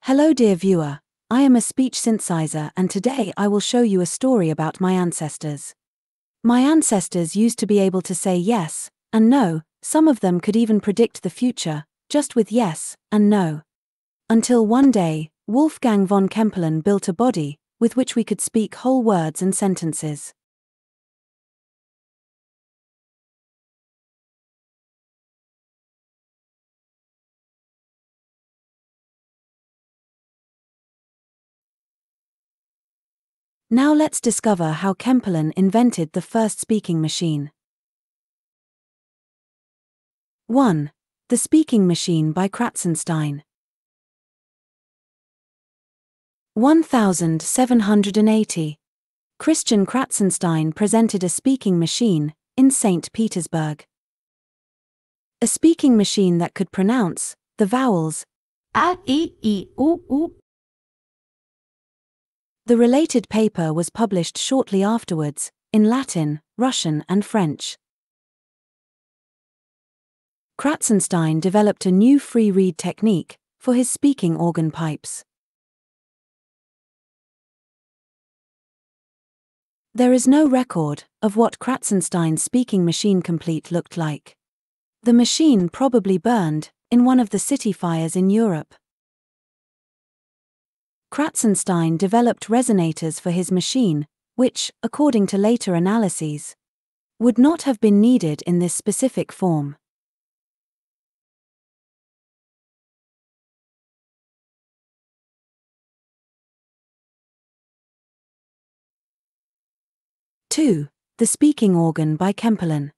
Hello dear viewer, I am a speech synthesizer and today I will show you a story about my ancestors. My ancestors used to be able to say yes and no, some of them could even predict the future, just with yes and no. Until one day, Wolfgang von Kempelen built a body with which we could speak whole words and sentences. Now let's discover how Kempelen invented the first speaking machine. 1. The Speaking Machine by Kratzenstein. 1780. Christian Kratzenstein presented a speaking machine in St. Petersburg. A speaking machine that could pronounce the vowels a, e, u, u. The related paper was published shortly afterwards, in Latin, Russian and French. Kratzenstein developed a new free reed technique for his speaking organ pipes. There is no record of what Kratzenstein's speaking machine complete looked like. The machine probably burned in one of the city fires in Europe. Kratzenstein developed resonators for his machine, which, according to later analyses, would not have been needed in this specific form. Two. The Speaking Organ by Kempelen.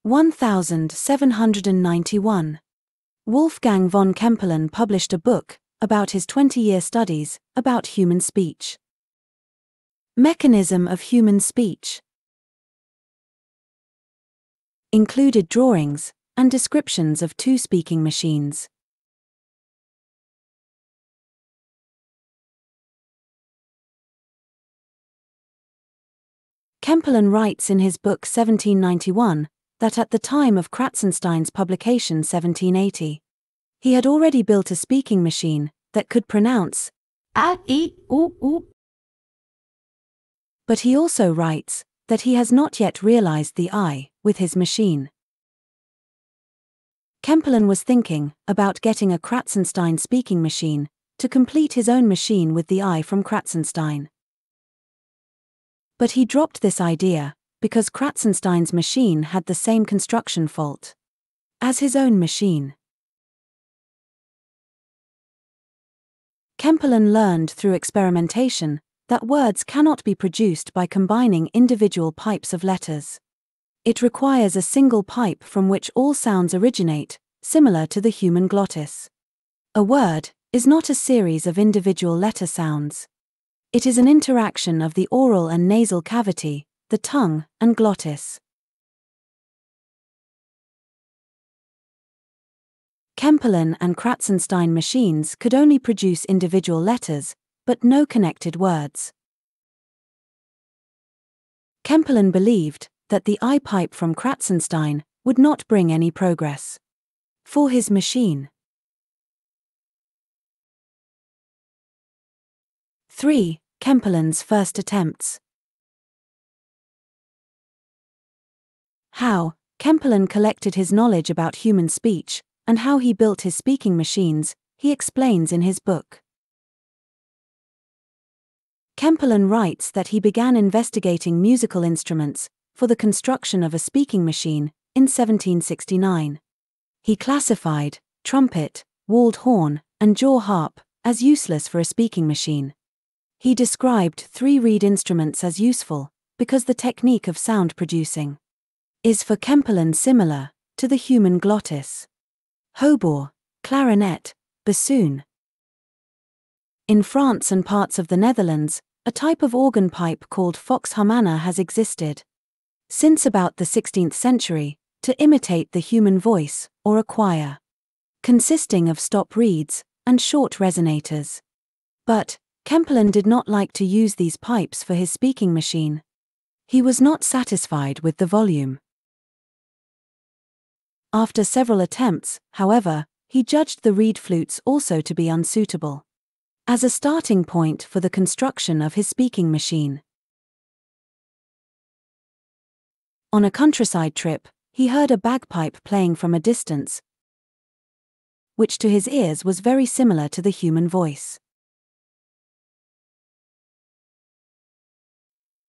1791. Wolfgang von Kempelen published a book about his 20-year studies about human speech. Mechanism of human speech. Included drawings and descriptions of two speaking machines. Kempelen writes in his book 1791 that at the time of Kratzenstein's publication 1780, he had already built a speaking machine that could pronounce a, e, u. But he also writes that he has not yet realized the I with his machine. Kempelen was thinking about getting a Kratzenstein speaking machine to complete his own machine with the I from Kratzenstein. But he dropped this idea because Kratzenstein's machine had the same construction fault as his own machine. Kempelen learned through experimentation that words cannot be produced by combining individual pipes of letters. It requires a single pipe from which all sounds originate, similar to the human glottis. A word is not a series of individual letter sounds. It is an interaction of the oral and nasal cavity, the tongue, and glottis. Kempelen and Kratzenstein machines could only produce individual letters, but no connected words. Kempelen believed that the I pipe from Kratzenstein would not bring any progress for his machine. 3. Kempelen's first attempts. How Kempelen collected his knowledge about human speech and how he built his speaking machines, he explains in his book. Kempelen writes that he began investigating musical instruments for the construction of a speaking machine in 1769. He classified trumpet, walled horn, and jaw harp as useless for a speaking machine. He described three-reed instruments as useful because the technique of sound producing is for Kempelen similar to the human glottis. Hautboy, clarinet, bassoon. In France and parts of the Netherlands, a type of organ pipe called fox-harmonica has existed since about the 16th century to imitate the human voice or a choir, consisting of stop reeds and short resonators. But Kempelen did not like to use these pipes for his speaking machine. He was not satisfied with the volume. After several attempts, however, he judged the reed flutes also to be unsuitable as a starting point for the construction of his speaking machine. On a countryside trip, he heard a bagpipe playing from a distance, which to his ears was very similar to the human voice.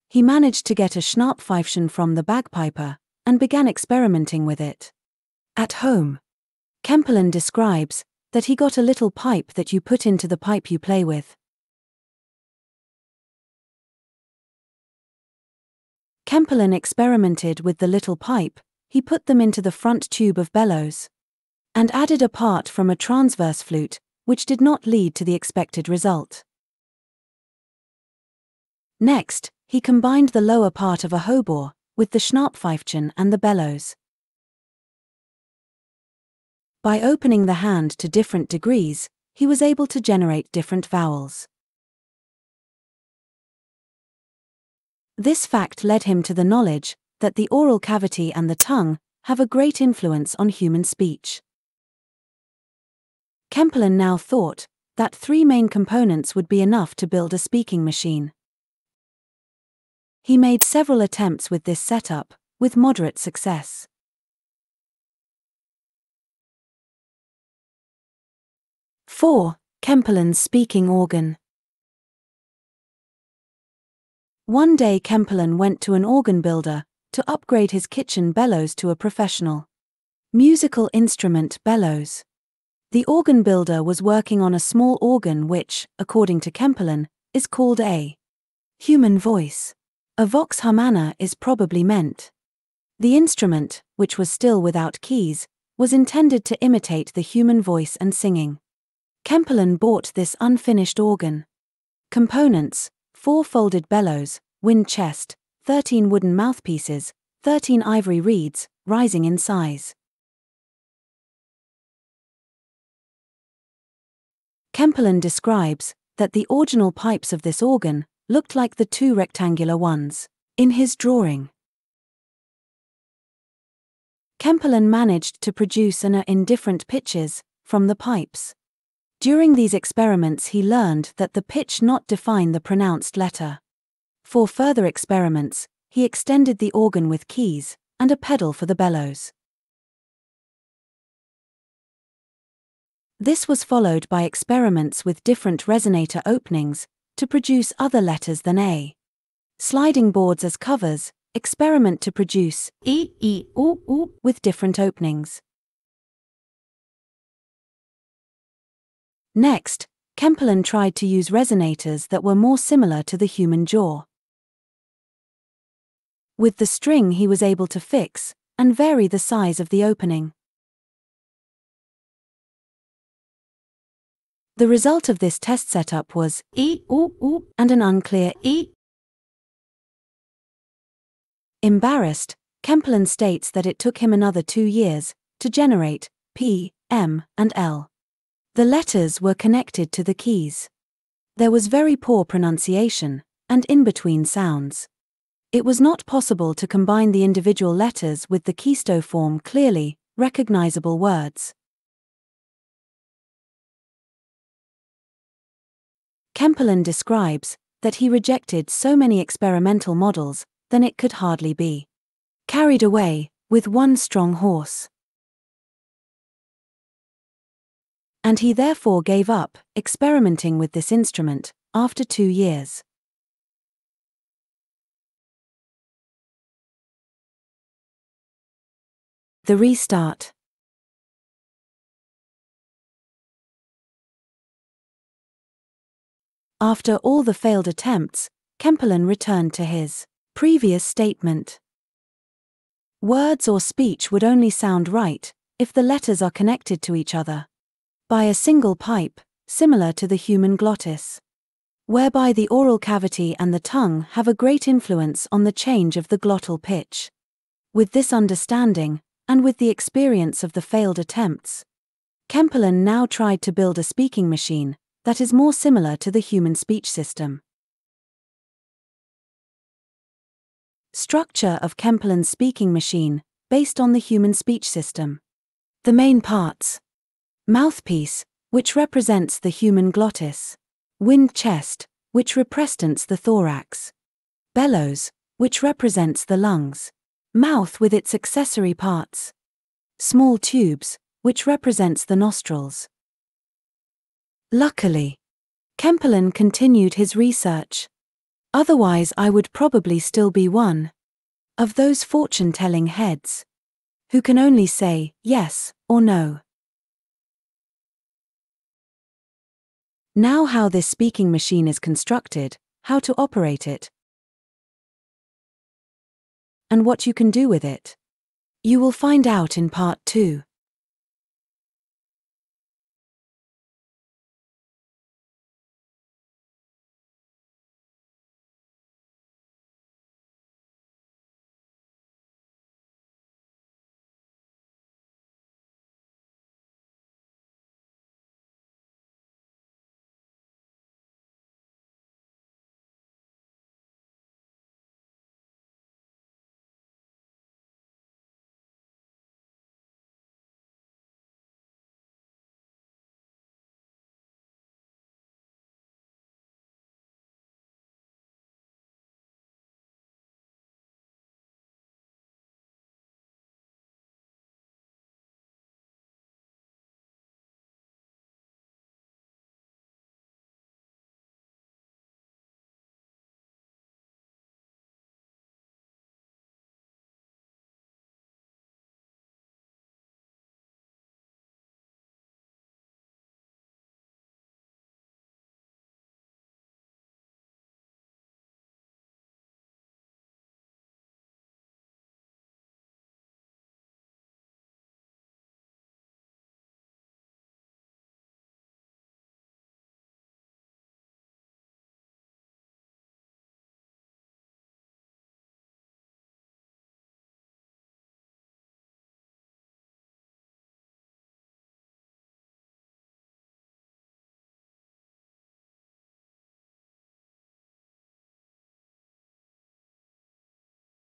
He managed to get a Schnarrpfeifchen from the bagpiper, and began experimenting with it. At home, Kempelen describes that he got a little pipe that you put into the pipe you play with. Kempelen experimented with the little pipe, he put them into the front tube of bellows, and added a part from a transverse flute, which did not lead to the expected result. Next, he combined the lower part of a hautboy with the Schnarrpfeifchen and the bellows. By opening the hand to different degrees, he was able to generate different vowels. This fact led him to the knowledge that the oral cavity and the tongue have a great influence on human speech. Kempelen now thought that 3 main components would be enough to build a speaking machine. He made several attempts with this setup, with moderate success. Kempelen's speaking organ. One day Kempelen went to an organ builder to upgrade his kitchen bellows to a professional musical instrument bellows. The organ builder was working on a small organ which, according to Kempelen, is called a human voice. A vox humana is probably meant. The instrument, which was still without keys, was intended to imitate the human voice and singing. Kempelen bought this unfinished organ. Components: 4 folded bellows, wind chest, 13 wooden mouthpieces, 13 ivory reeds, rising in size. Kempelen describes that the original pipes of this organ looked like the 2 rectangular ones in his drawing. Kempelen managed to produce an A in different pitches from the pipes. During these experiments he learned that the pitch not define the pronounced letter. For further experiments, he extended the organ with keys and a pedal for the bellows. This was followed by experiments with different resonator openings to produce other letters than A. Sliding boards as covers, experiment to produce E, U with different openings. Next, Kempelen tried to use resonators that were more similar to the human jaw. With the string he was able to fix and vary the size of the opening. The result of this test setup was E, U and an unclear E. Embarrassed, Kempelen states that it took him another 2 years to generate P, M, and L. The letters were connected to the keys. There was very poor pronunciation and in-between sounds. It was not possible to combine the individual letters with the keys to form clearly recognizable words. Kempelen describes that he rejected so many experimental models that it could hardly be carried away with one strong horse. And he therefore gave up experimenting with this instrument after 2 years. The restart. After all the failed attempts, Kempelen returned to his previous statement. Words or speech would only sound right if the letters are connected to each other by a single pipe, similar to the human glottis, whereby the oral cavity and the tongue have a great influence on the change of the glottal pitch. With this understanding, and with the experience of the failed attempts, Kempelen now tried to build a speaking machine that is more similar to the human speech system. Structure of Kempelen's speaking machine, based on the human speech system. The main parts. Mouthpiece, which represents the human glottis. Wind chest, which represents the thorax. Bellows, which represents the lungs. Mouth with its accessory parts. Small tubes, which represents the nostrils. Luckily, Kempelen continued his research. Otherwise I would probably still be one of those fortune-telling heads who can only say yes or no. Now how this speaking machine is constructed, how to operate it, and what you can do with it, you will find out in part 2.